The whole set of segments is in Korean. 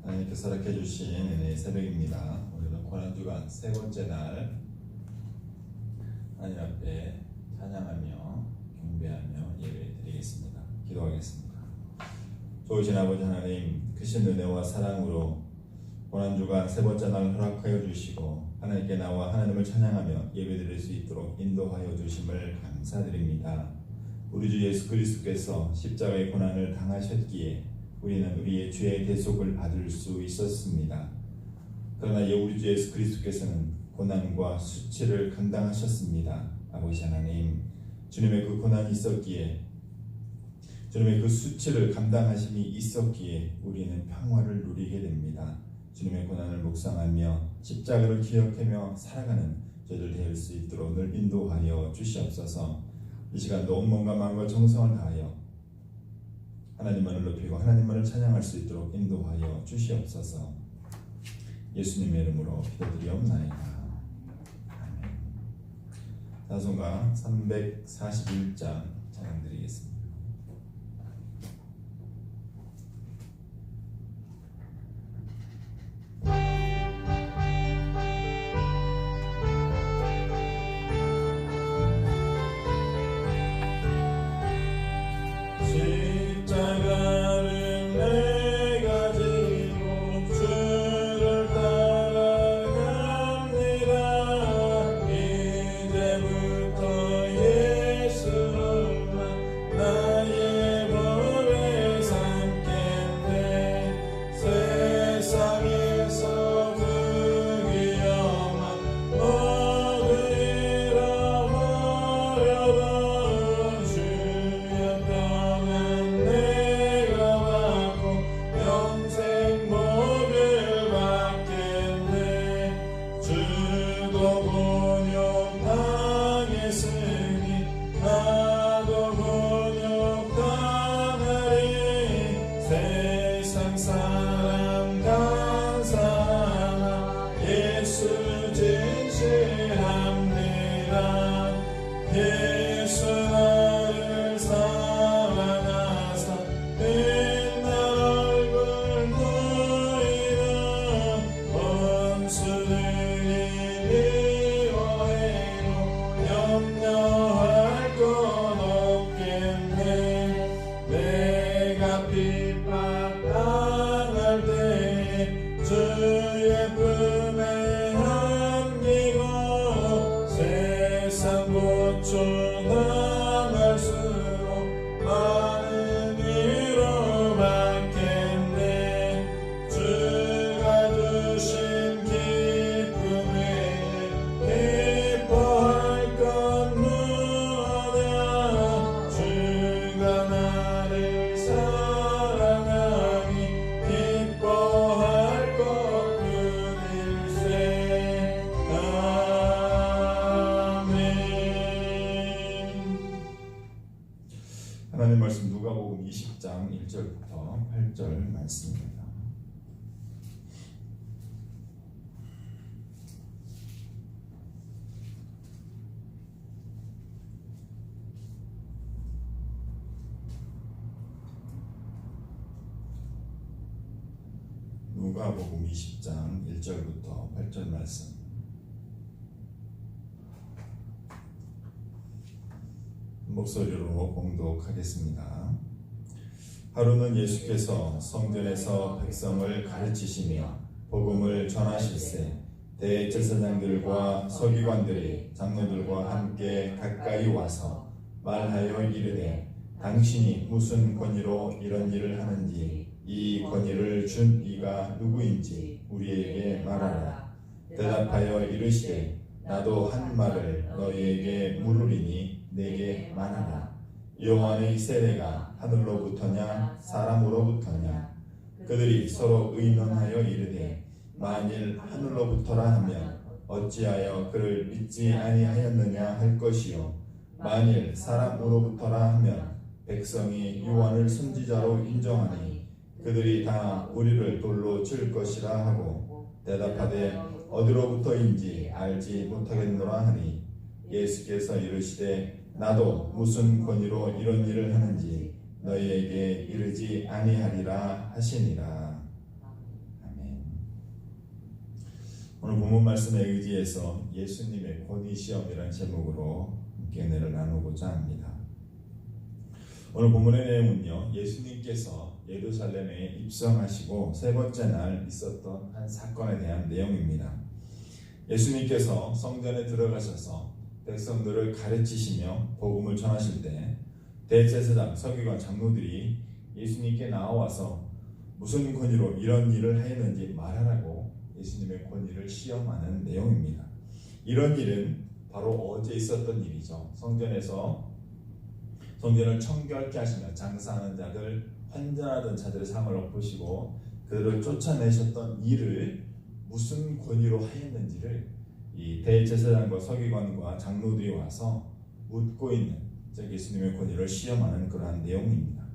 하나님께서 허락해 주신 은혜의 새벽입니다. 오늘은 고난주간 세 번째 날 하나님 앞에 찬양하며 경배하며 예배 드리겠습니다. 기도하겠습니다. 좋으신 아버지 하나님, 크신 은혜와 사랑으로 고난주간 세 번째 날 허락하여 주시고 하나님께 나와 하나님을 찬양하며 예배 드릴 수 있도록 인도하여 주심을 감사드립니다. 우리 주 예수 그리스도께서 십자가의 고난을 당하셨기에 우리는 우리의 죄의 대속을 받을 수 있었습니다. 그러나 우리 주 예수 그리스도께서는 고난과 수치를 감당하셨습니다. 아버지 하나님, 주님의 그 고난이 있었기에, 주님의 그 수치를 감당하심이 있었기에 우리는 평화를 누리게 됩니다. 주님의 고난을 묵상하며 십자가를 기억하며 살아가는 저희들 될 수 있도록 늘 인도하여 주시옵소서. 이 시간도 온 몸과 마음과 정성을 다하여 하나님만을 높이고 하나님만을 찬양할 수 있도록 인도하여 주시옵소서. 예수님의 이름으로 기도드리옵나이다. 아멘. 찬송가 341장 찬양드리겠습니다. 하나님 말씀 누가복음 20장 1절부터 8절 말씀입니다. 누가복음 20장 1절부터 8절 말씀. 목소리로 봉독하겠습니다. 하루는 예수께서 성전에서 백성을 가르치시며 복음을 전하실세 대제사장들과 서기관들이 장로들과 함께 가까이 와서 말하여 이르되 당신이 무슨 권위로 이런 일을 하는지 이 권위를 준 이가 누구인지 우리에게 말하라. 대답하여 이르시되 나도 한 말을 너희에게 물으리니 내게 말하라. 여호와의 세례가 하늘로부터냐 사람으로부터냐? 그들이 서로 의논하여 이르되 만일 하늘로부터라 하면 어찌하여 그를 믿지 아니하였느냐 할 것이요 만일 사람으로부터라 하면 백성이 요한을 선지자로 인정하니 그들이 다 우리를 돌로 칠 것이라 하고 대답하되 어디로부터인지 알지 못하겠노라 하니 예수께서 이르시되 나도 무슨 권위로 이런 일을 하는지 너희에게 이르지 아니하리라 하시니라. 오늘 본문 말씀에 의지해서 예수님의 권위 시험이라는 제목으로 함께 은혜를 나누고자 합니다. 오늘 본문의 내용은요, 예수님께서 예루살렘에 입성하시고 세 번째 날 있었던 한 사건에 대한 내용입니다. 예수님께서 성전에 들어가셔서 백성들을 가르치시며 복음을 전하실 때 대제사장, 서기관, 장로들이 예수님께 나와서 무슨 권위로 이런 일을 했는지 말하라고 예수님의 권위를 시험하는 내용입니다. 이런 일은 바로 어제 있었던 일이죠. 성전을 청결케 하시며 장사하는 자들, 환전하던 자들의 상을 엎으시고 그들을 쫓아내셨던 일을 무슨 권위로 하였는지를 이 대제사장과 서기관과 장로들이 와서 묻고 있는, 즉 예수님의 권위를 시험하는 그러한 내용입니다.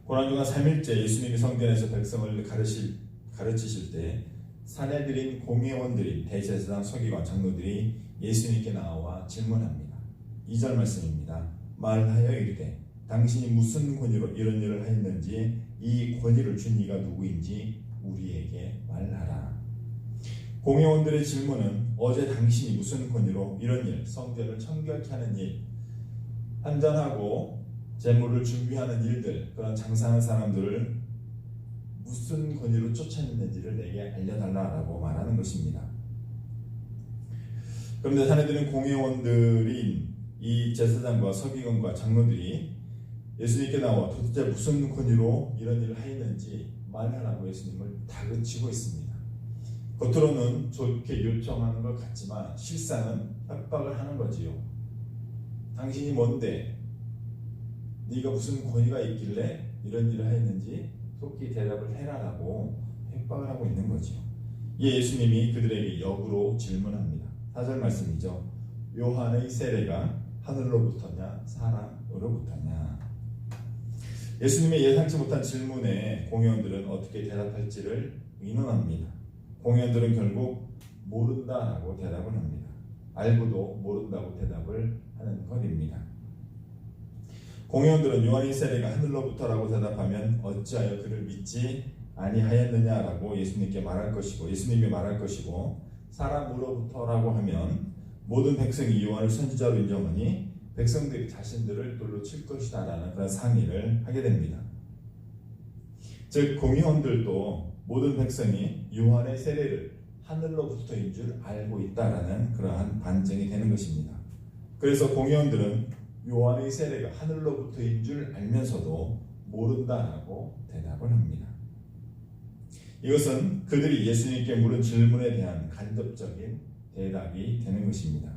고난주간 3일째 예수님이 성전에서 백성을 가르치실 때 사내들인 공회원들인 대제사장, 서기관, 장로들이 예수님께 나와 질문합니다. 2절 말씀입니다. 말하여 이르되 당신이 무슨 권위로 이런 일을 하였는지 이 권위를 준 이가 누구인지 우리에게 말하라. 공회원들의 질문은 어제 당신이 무슨 권위로 이런 일, 성전을 청결케 하는 일, 환전하고 재물을 준비하는 일들, 그런 장사하는 사람들을 무슨 권위로 쫓아냈는지를 내게 알려달라라고 말하는 것입니다. 그런데 사내들은 공회원들인 이 제사장과 서기관과 장로들이 예수님께 나와 도대체 무슨 권위로 이런 일을 하였는지 말하라고 예수님을 다그치고 있습니다. 겉으로는 좋게 요청하는 것 같지만 실상은 협박을 하는 거지요. 당신이 뭔데? 네가 무슨 권위가 있길래 이런 일을 하였는지 속히 대답을 해라라고 협박을 하고 있는 거지요. 이에 예수님이 그들에게 역으로 질문합니다. 4절 말씀이죠. 요한의 세례가 하늘로부터냐 사람으로부터냐. 예수님의 예상치 못한 질문에 공회원들은 어떻게 대답할지를 의논합니다. 공회원들은 결국 모른다라고 대답을 합니다. 알고도 모른다고 대답을 하는 것입니다. 공회원들은 요한의 세례가 하늘로부터라고 대답하면 어찌하여 그를 믿지 아니하였느냐라고 예수님께 말할 것이고, 예수님이 말할 것이고, 사람으로부터라고 하면 모든 백성이 요한을 선지자로 인정하니 백성들이 자신들을 돌로 칠 것이다 라는 그런 상의를 하게 됩니다. 즉 공회원들도 모든 백성이 요한의 세례를 하늘로부터인 줄 알고 있다라는 그러한 반증이 되는 것입니다. 그래서 공회원들은 요한의 세례가 하늘로부터인 줄 알면서도 모른다라고 대답을 합니다. 이것은 그들이 예수님께 물은 질문에 대한 간접적인 대답이 되는 것입니다.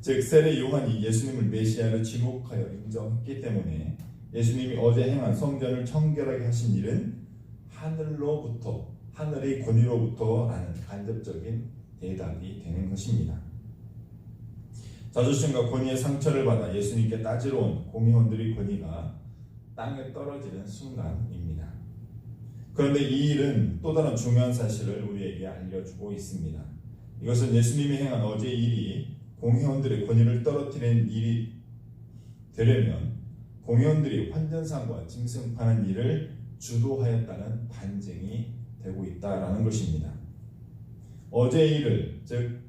즉 세례 요한이 예수님을 메시아로 지목하여 인정했기 때문에 예수님이 어제 행한 성전을 청결하게 하신 일은 하늘로부터, 하늘의 권위로부터라는 간접적인 대답이 되는 것입니다. 자존심과 권위의 상처를 받아 예수님께 따지러 온 공회원들의 권위가 땅에 떨어지는 순간입니다. 그런데 이 일은 또 다른 중요한 사실을 우리에게 알려주고 있습니다. 이것은 예수님이 행한 어제의 일이 공회원들의 권위를 떨어뜨리는 일이 되려면 공회원들이 환전상과 짐승파는 일을 주도하였다는 반증이 되고 있다라는 것입니다. 어제의 일을, 즉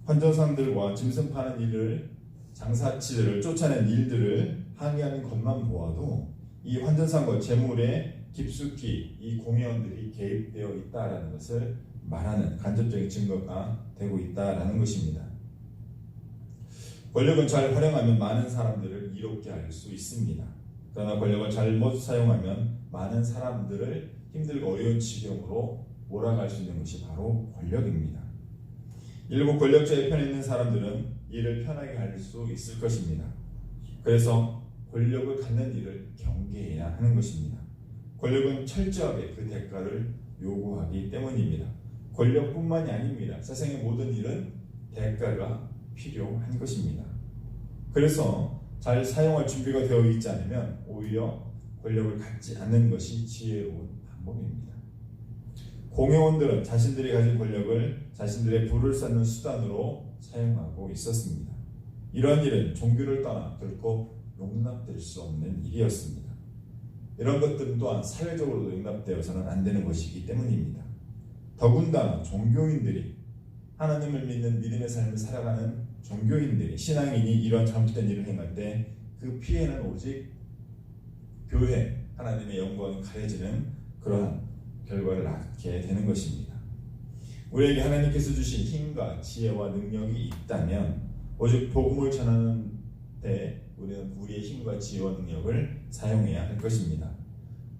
환전상들과 짐승 파는 일을, 장사치들을 쫓아낸 일들을 항의하는 것만 보아도 이 환전상과 재물에 깊숙이 이 공회원들이 개입되어 있다라는 것을 말하는 간접적인 증거가 되고 있다라는 것입니다. 권력은 잘 활용하면 많은 사람들을 이롭게 할 수 있습니다. 그러나 권력을 잘못 사용하면 많은 사람들을 힘들고 어려운 지경으로 몰아갈 수 있는 것이 바로 권력입니다. 일부 권력자의 편에 있는 사람들은 이를 편하게 할 수 있을 것입니다. 그래서 권력을 갖는 일을 경계해야 하는 것입니다. 권력은 철저하게 그 대가를 요구하기 때문입니다. 권력뿐만이 아닙니다. 세상의 모든 일은 대가가 필요한 것입니다. 그래서 잘 사용할 준비가 되어 있지 않으면 오히려 권력을 갖지 않는 것이 지혜로운 방법입니다. 공회원들은 자신들이 가진 권력을 자신들의 부를 쌓는 수단으로 사용하고 있었습니다. 이러한 일은 종교를 떠나 결코 용납될 수 없는 일이었습니다. 이런 것들은 또한 사회적으로도 용납되어서는 안 되는 것이기 때문입니다. 더군다나 종교인들이 하나님을 믿는 믿음의 삶을 살아가는 종교인들이 신앙인이 이런 잘못된 일을 행할 때 그 피해는 오직 교회 하나님의 영광이 가려지는 그러한 결과를 낳게 되는 것입니다. 우리에게 하나님께서 주신 힘과 지혜와 능력이 있다면 오직 복음을 전하는 때 우리는 우리의 힘과 지혜와 능력을 사용해야 할 것입니다.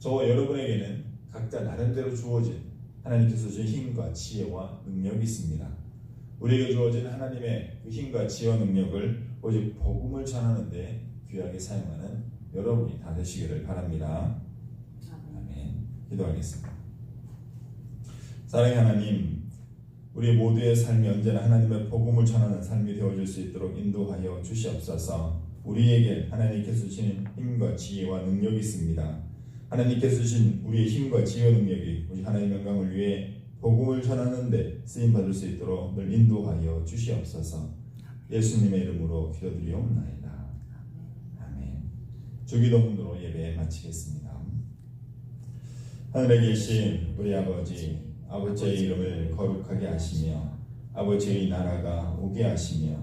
저와 여러분에게는 각자 나름대로 주어진 하나님께서 주신 힘과 지혜와 능력이 있습니다. 우리에게 주어진 하나님의 그 힘과 지혜와 능력을 오직 복음을 전하는 데 귀하게 사용하는 여러분이 다 되시기를 바랍니다. 아멘. 기도하겠습니다. 사랑의 하나님, 우리 모두의 삶이 언제나 하나님의 복음을 전하는 삶이 되어질 수 있도록 인도하여 주시옵소서. 우리에게 하나님께서 주시는 힘과 지혜와 능력이 있습니다. 하나님께서 주신 우리의 힘과 지혜와 능력이 우리 하나님의 영광을 위해 복음을 전하는 데 쓰임받을 수 있도록 늘 인도하여 주시옵소서. 예수님의 이름으로 기도드리옵나이다. 아멘. 주기도문으로 예배 마치겠습니다. 하늘에 계신 우리 아버지, 아버지의 이름을 거룩하게 하시며 아버지의 나라가 오게 하시며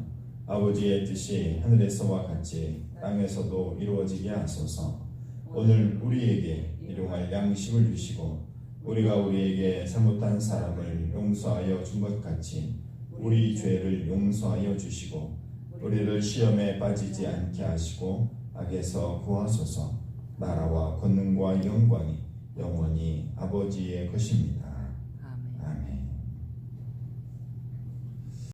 아버지의 뜻이 하늘에서와 같이 땅에서도 이루어지게 하소서. 오늘 우리에게 일용할 양식을 주시고 우리가 우리에게 잘못한 사람을 용서하여 준 것 같이 우리 죄를 용서하여 주시고 우리를 시험에 빠지지 않게 하시고 악에서 구하소서. 나라와 권능과 영광이 영원히 아버지의 것입니다.